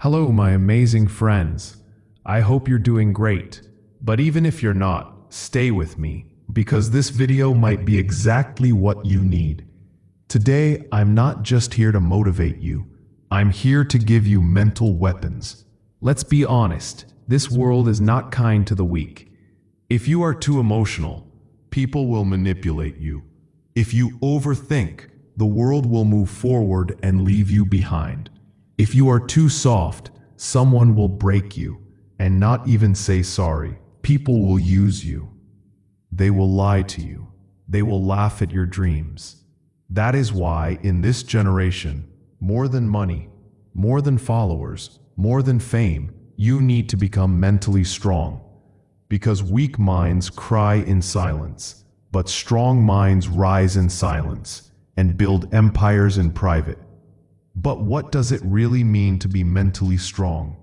Hello, my amazing friends. I hope you're doing great. But even if you're not, stay with me, because this video might be exactly what you need. Today, I'm not just here to motivate you. I'm here to give you mental weapons. Let's be honest, this world is not kind to the weak. If you are too emotional, people will manipulate you. If you overthink, the world will move forward and leave you behind. If you are too soft, someone will break you and not even say sorry. People will use you. They will lie to you. They will laugh at your dreams. That is why in this generation, more than money, more than followers, more than fame, you need to become mentally strong. Because weak minds cry in silence, but strong minds rise in silence and build empires in private. But what does it really mean to be mentally strong?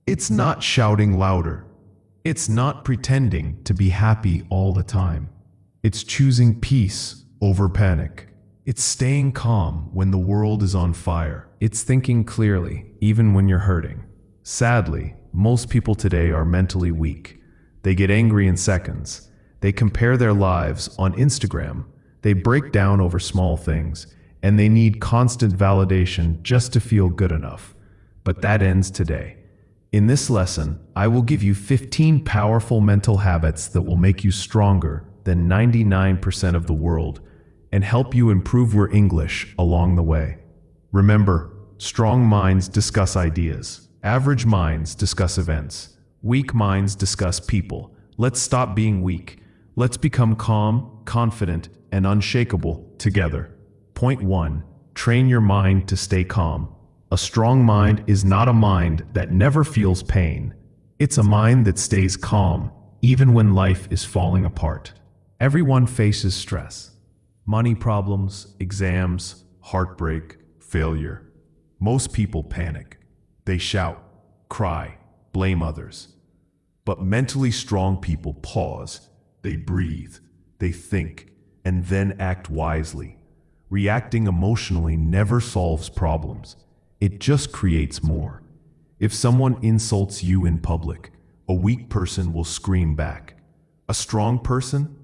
It's not shouting louder. It's not pretending to be happy all the time. It's choosing peace over panic. It's staying calm when the world is on fire. It's thinking clearly, even when you're hurting. Sadly, most people today are mentally weak. They get angry in seconds. They compare their lives on Instagram. They break down over small things, and they need constant validation just to feel good enough. But that ends today. In this lesson, I will give you 15 powerful mental habits that will make you stronger than 99% of the world and help you improve your English along the way. Remember, strong minds discuss ideas. Average minds discuss events. Weak minds discuss people. Let's stop being weak. Let's become calm, confident, and unshakable together. Point 1. Train your mind to stay calm. A strong mind is not a mind that never feels pain. It's a mind that stays calm, even when life is falling apart. Everyone faces stress. Money problems, exams, heartbreak, failure. Most people panic. They shout, cry, blame others. But mentally strong people pause. They breathe. They think, and then act wisely. Reacting emotionally never solves problems. It just creates more. If someone insults you in public, a weak person will scream back. A strong person?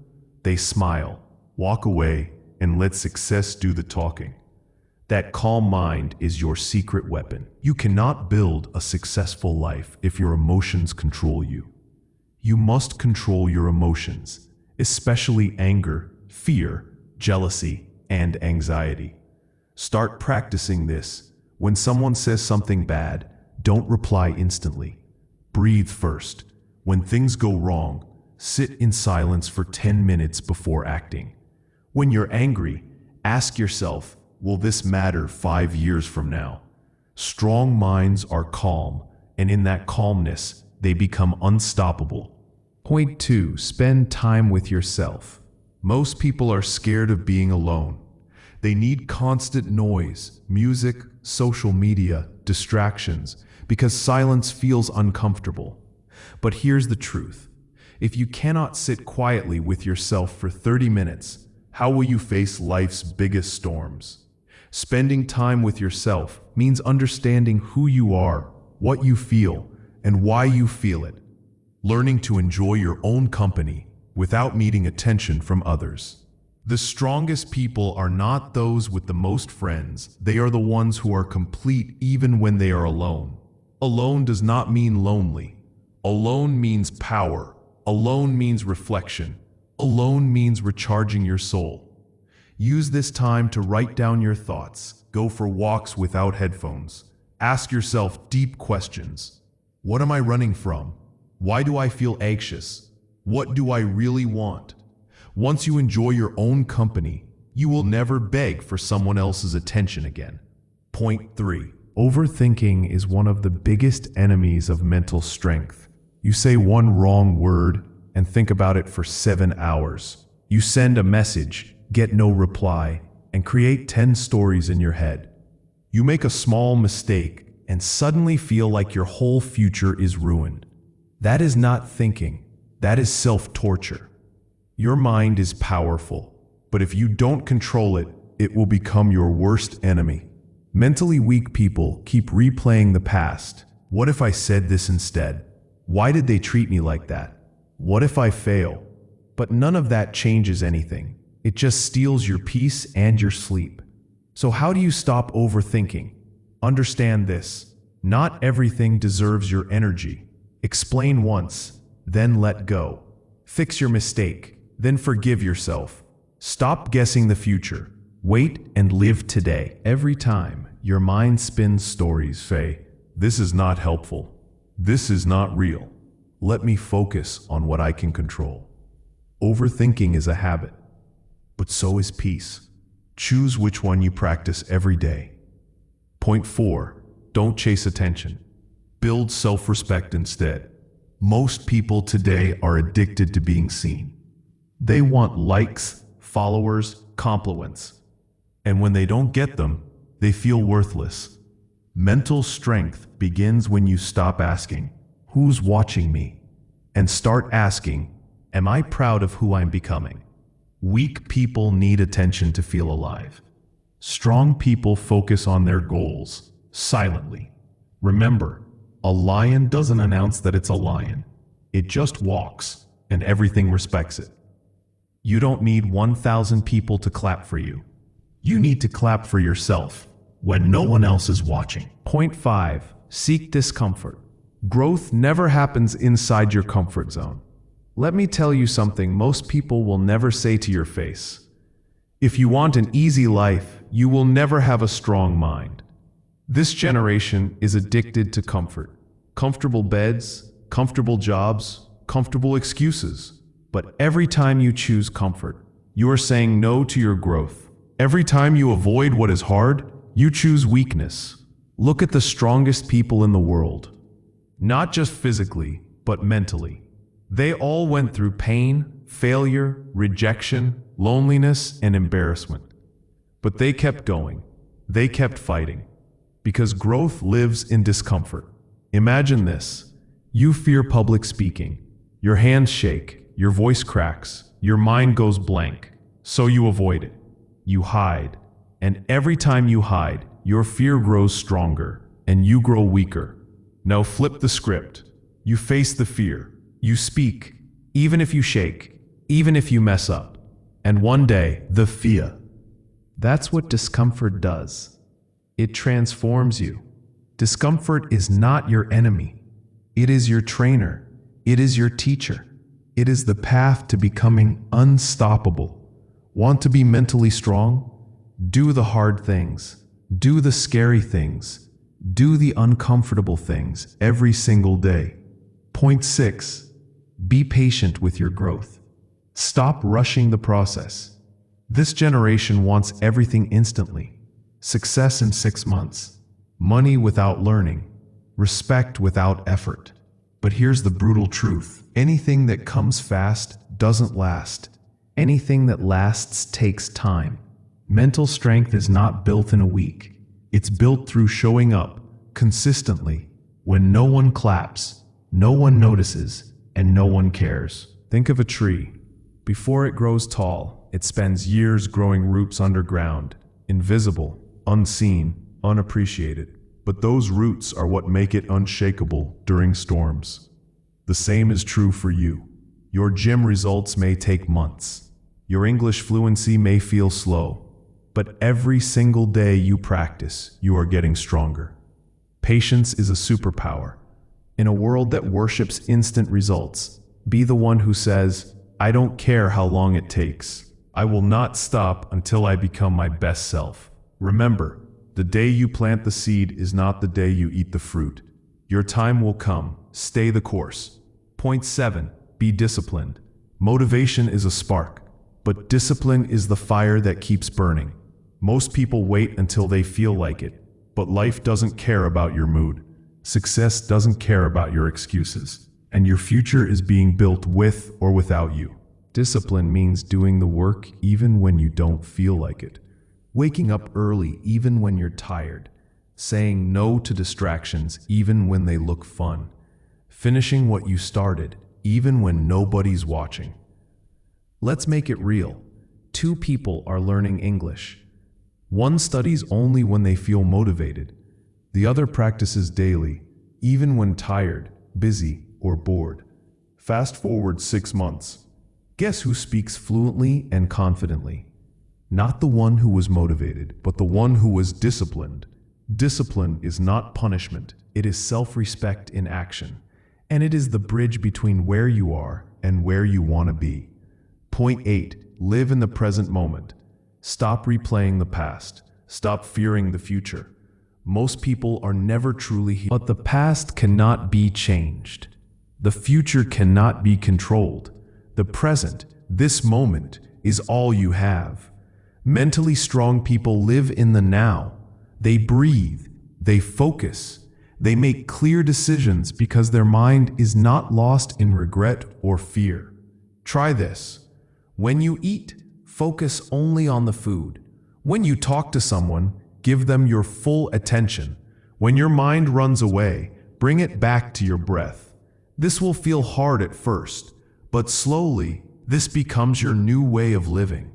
They smile, walk away, and let success do the talking. That calm mind is your secret weapon. You cannot build a successful life if your emotions control you. You must control your emotions, especially anger, fear, jealousy, and anxiety. Start practicing this. When someone says something bad, don't reply instantly. Breathe first. When things go wrong, sit in silence for 10 minutes before acting. When you're angry, ask yourself, will this matter 5 years from now? Strong minds are calm, and in that calmness, they become unstoppable. Point 2. Spend time with yourself. Most people are scared of being alone. They need constant noise, music, social media, distractions, because silence feels uncomfortable. But here's the truth. If you cannot sit quietly with yourself for 30 minutes, how will you face life's biggest storms? Spending time with yourself means understanding who you are, what you feel, and why you feel it. Learning to enjoy your own company without needing attention from others. The strongest people are not those with the most friends. They are the ones who are complete even when they are alone. Alone does not mean lonely. Alone means power. Alone means reflection. Alone means recharging your soul. Use this time to write down your thoughts. Go for walks without headphones. Ask yourself deep questions. What am I running from? Why do I feel anxious? What do I really want? Once you enjoy your own company, you will never beg for someone else's attention again. Point 3. Overthinking is one of the biggest enemies of mental strength. You say one wrong word and think about it for 7 hours. You send a message, get no reply, and create 10 stories in your head. You make a small mistake and suddenly feel like your whole future is ruined. That is not thinking. That is self-torture. Your mind is powerful, but if you don't control it, it will become your worst enemy. Mentally weak people keep replaying the past. What if I said this instead? Why did they treat me like that? What if I fail? But none of that changes anything. It just steals your peace and your sleep. So how do you stop overthinking? Understand this. Not everything deserves your energy. Explain once, then let go. Fix your mistake, then forgive yourself. Stop guessing the future. Wait and live today. Every time your mind spins stories, say, this is not helpful. This is not real. Let me focus on what I can control. Overthinking is a habit, but so is peace. Choose which one you practice every day. Point 4. Don't chase attention. Build self-respect instead. Most people today are addicted to being seen. They want likes, followers, compliments. And when they don't get them, they feel worthless. Mental strength begins when you stop asking, who's watching me? And start asking, am I proud of who I'm becoming? Weak people need attention to feel alive. Strong people focus on their goals, silently. Remember, a lion doesn't announce that it's a lion. It just walks, and everything respects it. You don't need 1,000 people to clap for you. You need to clap for yourself when no one else is watching. Point 5. Seek discomfort. Growth never happens inside your comfort zone. Let me tell you something most people will never say to your face. If you want an easy life, you will never have a strong mind. This generation is addicted to comfort. Comfortable beds, comfortable jobs, comfortable excuses. But every time you choose comfort, you are saying no to your growth. Every time you avoid what is hard, you choose weakness. Look at the strongest people in the world. Not just physically, but mentally. They all went through pain, failure, rejection, loneliness, and embarrassment. But they kept going. They kept fighting. Because growth lives in discomfort. Imagine this. You fear public speaking. Your hands shake, your voice cracks, your mind goes blank. So you avoid it. You hide. And every time you hide, your fear grows stronger, and you grow weaker. Now flip the script. You face the fear. You speak, even if you shake, even if you mess up. And one day, the fear. That's what discomfort does. It transforms you. Discomfort is not your enemy. It is your trainer. It is your teacher. It is the path to becoming unstoppable. Want to be mentally strong? Do the hard things. Do the scary things. Do the uncomfortable things every single day. Point 6. Be patient with your growth. Stop rushing the process. This generation wants everything instantly. Success in 6 months. Money without learning. Respect without effort. But here's the brutal truth. Anything that comes fast doesn't last. Anything that lasts takes time. Mental strength is not built in a week. It's built through showing up consistently when no one claps, no one notices, and no one cares. Think of a tree. Before it grows tall, it spends years growing roots underground, invisible, unseen, unappreciated. But those roots are what make it unshakable during storms. The same is true for you. Your gym results may take months. Your English fluency may feel slow. But every single day you practice, you are getting stronger. Patience is a superpower. In a world that worships instant results, be the one who says, I don't care how long it takes. I will not stop until I become my best self. Remember, the day you plant the seed is not the day you eat the fruit. Your time will come. Stay the course. Point 7. Be disciplined. Motivation is a spark, but discipline is the fire that keeps burning. Most people wait until they feel like it, but life doesn't care about your mood. Success doesn't care about your excuses, and your future is being built with or without you. Discipline means doing the work even when you don't feel like it. Waking up early even when you're tired. Saying no to distractions even when they look fun. Finishing what you started even when nobody's watching. Let's make it real. 2 people are learning English. One studies only when they feel motivated. The other practices daily, even when tired, busy, or bored. Fast forward 6 months. Guess who speaks fluently and confidently? Not the one who was motivated, but the one who was disciplined. Discipline is not punishment, it is self-respect in action. And it is the bridge between where you are and where you want to be. Point 8. Live in the present moment. Stop replaying the past. Stop fearing the future. Most people are never truly healed. But the past cannot be changed. The future cannot be controlled. The present, this moment, is all you have. Mentally strong people live in the now. They breathe. They focus. They make clear decisions because their mind is not lost in regret or fear. Try this. When you eat, focus only on the food. When you talk to someone, give them your full attention. When your mind runs away, bring it back to your breath. This will feel hard at first, but slowly, this becomes your new way of living.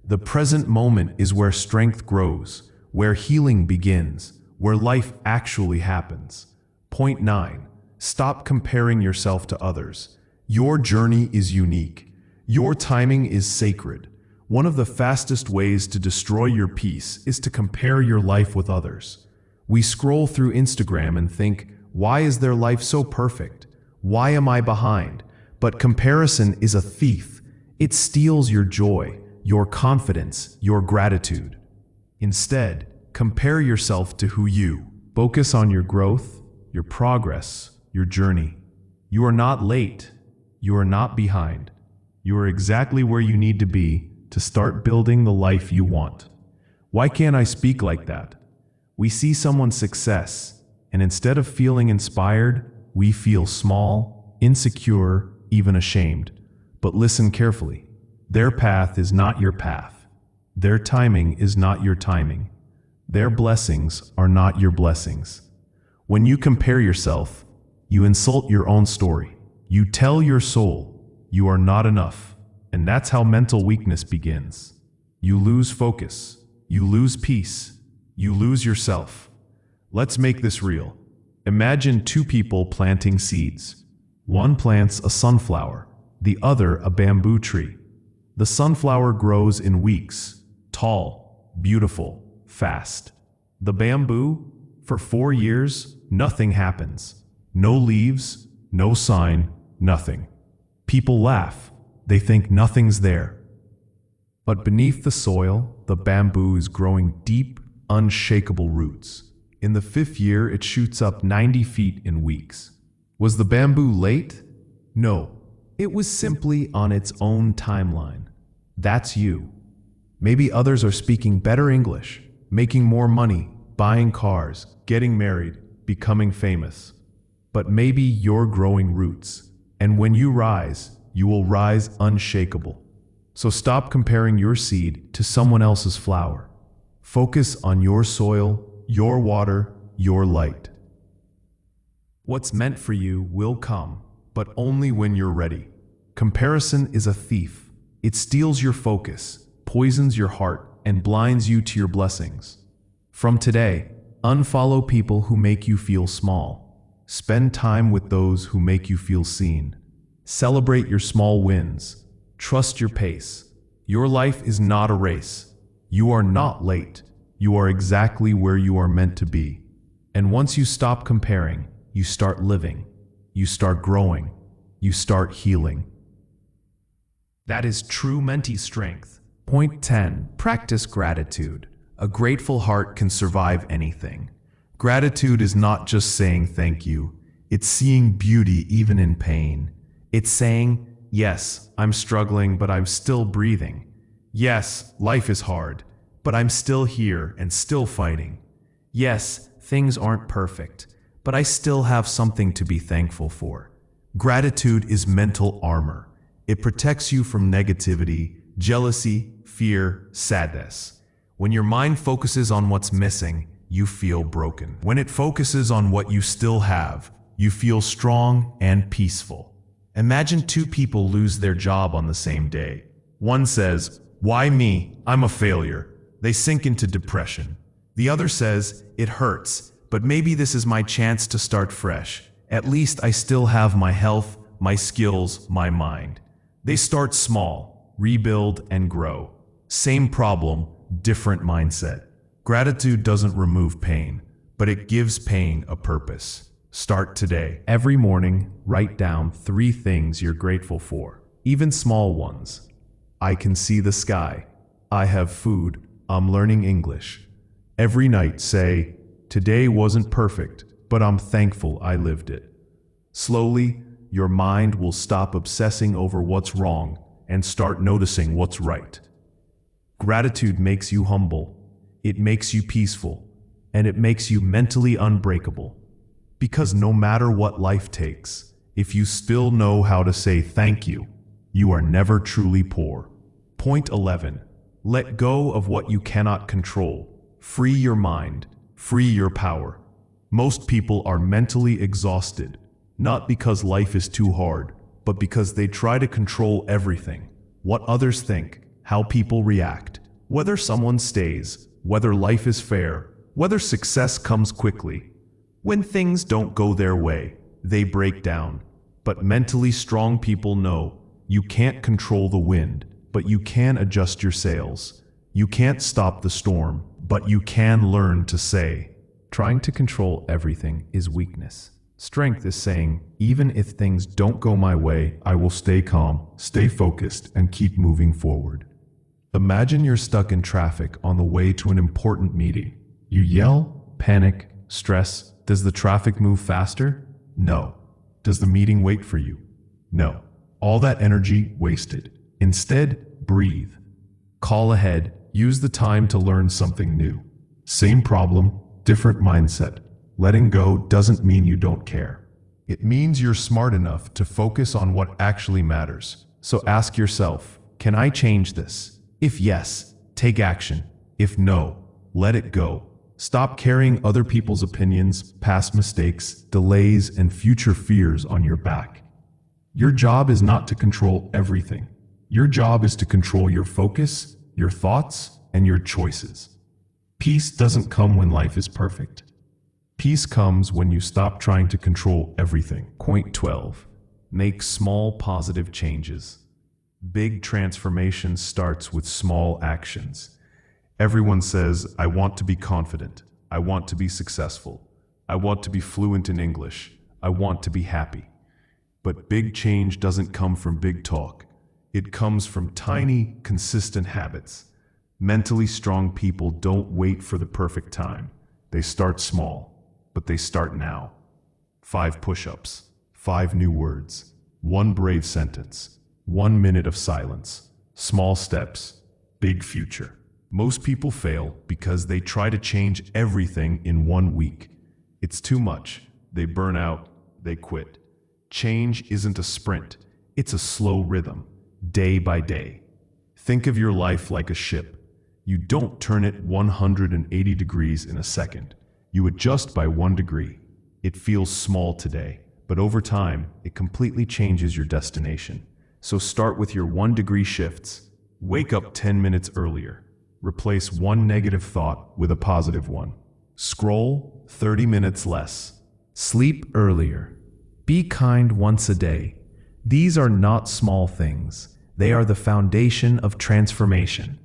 The present moment is where strength grows, where healing begins, where life actually happens. Point 9. Stop comparing yourself to others. Your journey is unique. Your timing is sacred. One of the fastest ways to destroy your peace is to compare your life with others. We scroll through Instagram and think, why is their life so perfect? Why am I behind? But comparison is a thief. It steals your joy, your confidence, your gratitude. Instead, compare yourself to who you. Focus on your growth, your progress, your journey. You are not late. You are not behind. You are exactly where you need to be to start building the life you want. Why can't I speak like that? We see someone's success, and instead of feeling inspired, we feel small, insecure, even ashamed. But listen carefully. Their path is not your path. Their timing is not your timing. Their blessings are not your blessings. When you compare yourself, you insult your own story. You tell your soul, you are not enough. And that's how mental weakness begins. You lose focus. You lose peace. You lose yourself. Let's make this real. Imagine two people planting seeds. One plants a sunflower, the other a bamboo tree. The sunflower grows in weeks, tall, beautiful, fast. The bamboo, for 4 years, nothing happens. No leaves, no sign, nothing. People laugh. They think nothing's there. But beneath the soil, the bamboo is growing deep, unshakable roots. In the 5th year, it shoots up 90 feet in weeks. Was the bamboo late? No. It was simply on its own timeline. That's you. Maybe others are speaking better English, making more money, buying cars, getting married, becoming famous. But maybe you're growing roots. And when you rise, you will rise unshakable. So stop comparing your seed to someone else's flower. Focus on your soil, your water, your light. What's meant for you will come, but only when you're ready. Comparison is a thief. It steals your focus, poisons your heart, and blinds you to your blessings. From today, unfollow people who make you feel small. Spend time with those who make you feel seen. Celebrate your small wins. Trust your pace. Your life is not a race. You are not late. You are exactly where you are meant to be. And once you stop comparing, you start living. You start growing. You start healing. That is true mentee strength. Point 10. Practice gratitude. A grateful heart can survive anything. Gratitude is not just saying thank you. It's seeing beauty even in pain. It's saying, yes, I'm struggling, but I'm still breathing. Yes, life is hard, but I'm still here and still fighting. Yes, things aren't perfect, but I still have something to be thankful for. Gratitude is mental armor. It protects you from negativity, jealousy, fear, sadness. When your mind focuses on what's missing, you feel broken. When it focuses on what you still have, you feel strong and peaceful. Imagine two people lose their job on the same day. One says, "Why me? I'm a failure." They sink into depression. The other says, it hurts, but maybe this is my chance to start fresh. At least I still have my health, my skills, my mind. They start small, rebuild, and grow. Same problem, different mindset. Gratitude doesn't remove pain, but it gives pain a purpose. Start today. Every morning, write down 3 things you're grateful for, even small ones. I can see the sky. I have food. I'm learning English. Every night say, today wasn't perfect, but I'm thankful I lived it. Slowly, your mind will stop obsessing over what's wrong and start noticing what's right. Gratitude makes you humble, it makes you peaceful, and it makes you mentally unbreakable. Because no matter what life takes, if you still know how to say thank you, you are never truly poor. Point 11. Let go of what you cannot control. Free your mind, free your power. Most people are mentally exhausted, not because life is too hard, but because they try to control everything. What others think, how people react, whether someone stays, whether life is fair, whether success comes quickly. When things don't go their way, they break down. But mentally strong people know you can't control the wind, but you can adjust your sails. You can't stop the storm, but you can learn to say. Trying to control everything is weakness. Strength is saying, even if things don't go my way, I will stay calm, stay focused, and keep moving forward. Imagine you're stuck in traffic on the way to an important meeting. You yell, panic, stress. Does the traffic move faster? No. Does the meeting wait for you? No. All that energy wasted. Instead, breathe. Call ahead. Use the time to learn something new. Same problem, different mindset. Letting go doesn't mean you don't care. It means you're smart enough to focus on what actually matters. So ask yourself, can I change this? If yes, take action. If no, let it go. Stop carrying other people's opinions, past mistakes, delays, and future fears on your back. Your job is not to control everything. Your job is to control your focus, your thoughts, and your choices. Peace doesn't come when life is perfect. Peace comes when you stop trying to control everything. Point 12. Make small positive changes. Big transformation starts with small actions. Everyone says, I want to be confident. I want to be successful. I want to be fluent in English. I want to be happy. But big change doesn't come from big talk. It comes from tiny, consistent habits. Mentally strong people don't wait for the perfect time. They start small, but they start now. 5 push-ups, 5 new words, 1 brave sentence, 1 minute of silence, small steps, big future. Most people fail because they try to change everything in 1 week. It's too much. They burn out, they quit. Change isn't a sprint, it's a slow rhythm, day by day. Think of your life like a ship. You don't turn it 180 degrees in a second. You adjust by 1 degree. It feels small today, but over time, it completely changes your destination. So start with your 1 degree shifts. Wake up 10 minutes earlier. Replace 1 negative thought with a positive one. Scroll 30 minutes less. Sleep earlier. Be kind once a day. These are not small things. They are the foundation of transformation.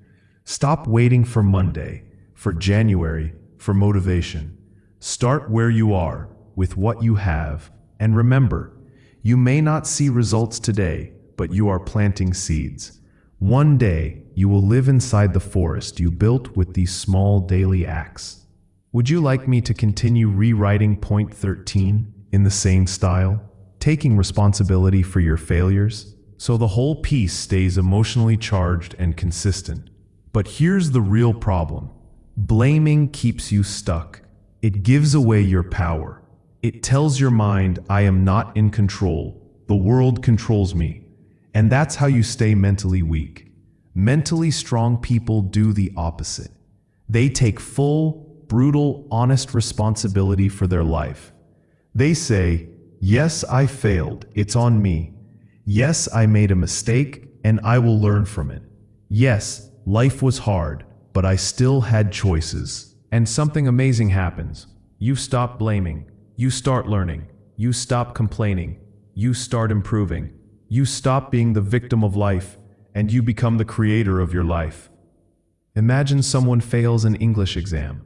Stop waiting for Monday, for January, for motivation. Start where you are, with what you have, and remember, you may not see results today, but you are planting seeds. One day, you will live inside the forest you built with these small daily acts. Would you like me to continue rewriting point 13 in the same style, taking responsibility for your failures, so the whole piece stays emotionally charged and consistent? But here's the real problem. Blaming keeps you stuck. It gives away your power. It tells your mind, I am not in control. The world controls me. And that's how you stay mentally weak. Mentally strong people do the opposite. They take full, brutal, honest responsibility for their life. They say, yes, I failed. It's on me. Yes, I made a mistake, and I will learn from it. Yes, life was hard, but I still had choices. And something amazing happens. You stop blaming. You start learning. You stop complaining. You start improving. You stop being the victim of life, and you become the creator of your life. Imagine someone fails an English exam.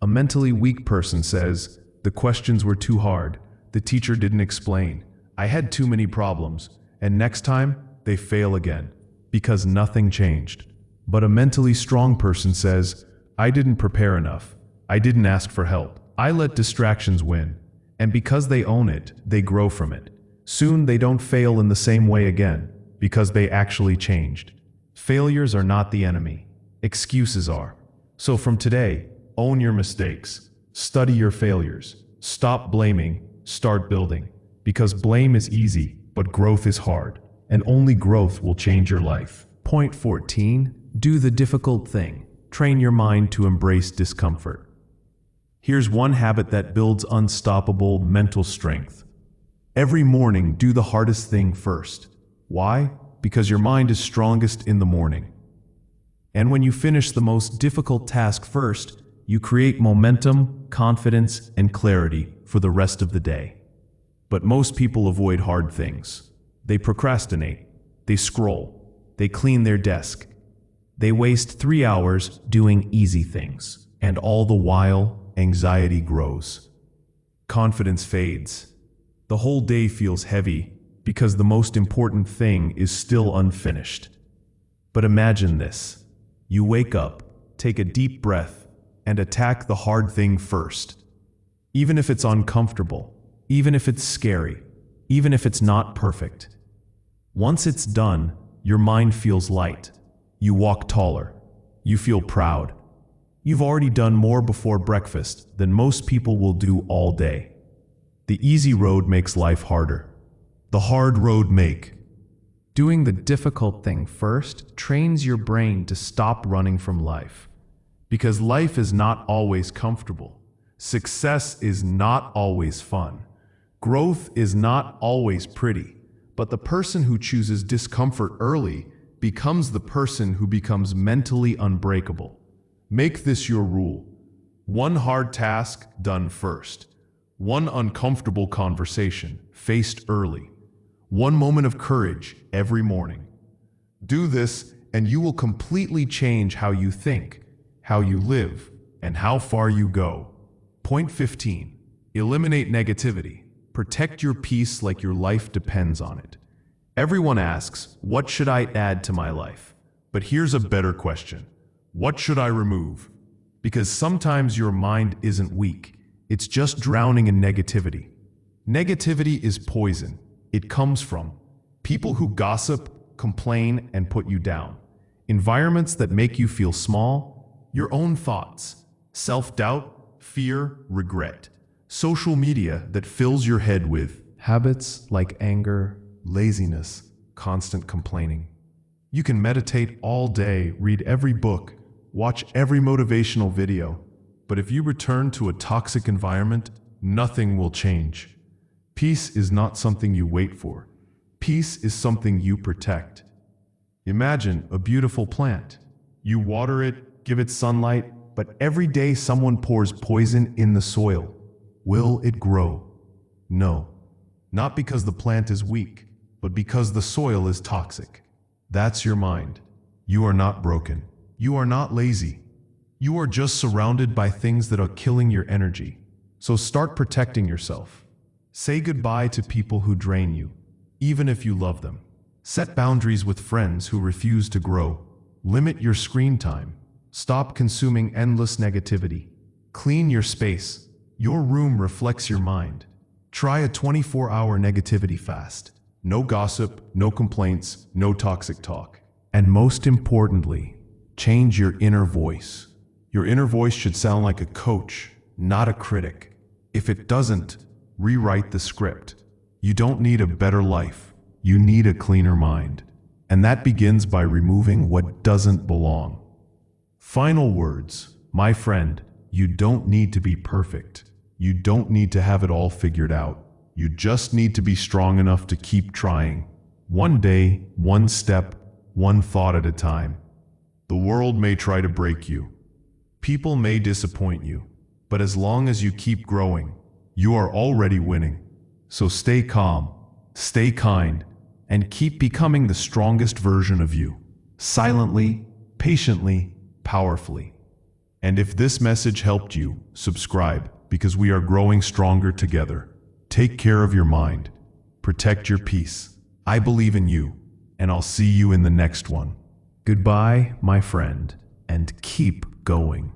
A mentally weak person says, "The questions were too hard. The teacher didn't explain. I had too many problems." And next time, they fail again, because nothing changed. But a mentally strong person says, "I didn't prepare enough. I didn't ask for help. I let distractions win." And because they own it, they grow from it. Soon they don't fail in the same way again, because they actually changed. Failures are not the enemy. Excuses are. So from today, own your mistakes. Study your failures. Stop blaming. Start building. Because blame is easy, but growth is hard. And only growth will change your life. Point 14. Do the difficult thing. Train your mind to embrace discomfort. Here's one habit that builds unstoppable mental strength. Every morning, do the hardest thing first. Why? Because your mind is strongest in the morning. And when you finish the most difficult task first, you create momentum, confidence, and clarity for the rest of the day. But most people avoid hard things. They procrastinate. They scroll. They clean their desk. They waste 3 hours doing easy things. And all the while, anxiety grows. Confidence fades. The whole day feels heavy because the most important thing is still unfinished. But imagine this. You wake up, take a deep breath, and attack the hard thing first. Even if it's uncomfortable, even if it's scary, even if it's not perfect. Once it's done, your mind feels light. You walk taller. You feel proud. You've already done more before breakfast than most people will do all day. The easy road makes life harder. The hard road make. Doing the difficult thing first trains your brain to stop running from life. Because life is not always comfortable. Success is not always fun. Growth is not always pretty. But the person who chooses discomfort early becomes the person who becomes mentally unbreakable. Make this your rule. One hard task done first. One uncomfortable conversation faced early. One moment of courage every morning. Do this and you will completely change how you think, how you live, and how far you go. Point 15. Eliminate negativity. Protect your peace like your life depends on it. Everyone asks, what should I add to my life? But here's a better question. What should I remove? Because sometimes your mind isn't weak. It's just drowning in negativity. Negativity is poison. It comes from people who gossip, complain, and put you down. Environments that make you feel small. Your own thoughts. Self-doubt, fear, regret. Social media that fills your head with habits like anger, laziness, constant complaining. You can meditate all day, read every book, watch every motivational video, but if you return to a toxic environment, nothing will change. Peace is not something you wait for. Peace is something you protect. Imagine a beautiful plant. You water it, give it sunlight, but every day someone pours poison in the soil. Will it grow? No. Not because the plant is weak, but because the soil is toxic. That's your mind. You are not broken. You are not lazy. You are just surrounded by things that are killing your energy. So start protecting yourself. Say goodbye to people who drain you, even if you love them. Set boundaries with friends who refuse to grow. Limit your screen time. Stop consuming endless negativity. Clean your space. Your room reflects your mind. Try a 24-hour negativity fast. No gossip, no complaints, no toxic talk. And most importantly, change your inner voice. Your inner voice should sound like a coach, not a critic. If it doesn't, rewrite the script. You don't need a better life. You need a cleaner mind. And that begins by removing what doesn't belong. Final words, my friend, you don't need to be perfect. You don't need to have it all figured out. You just need to be strong enough to keep trying. One day, one step, one thought at a time. The world may try to break you. People may disappoint you. But as long as you keep growing, you are already winning. So stay calm, stay kind, and keep becoming the strongest version of you. Silently, patiently, powerfully. And if this message helped you, subscribe, because we are growing stronger together. Take care of your mind. Protect your peace. I believe in you, and I'll see you in the next one. Goodbye, my friend, and keep going.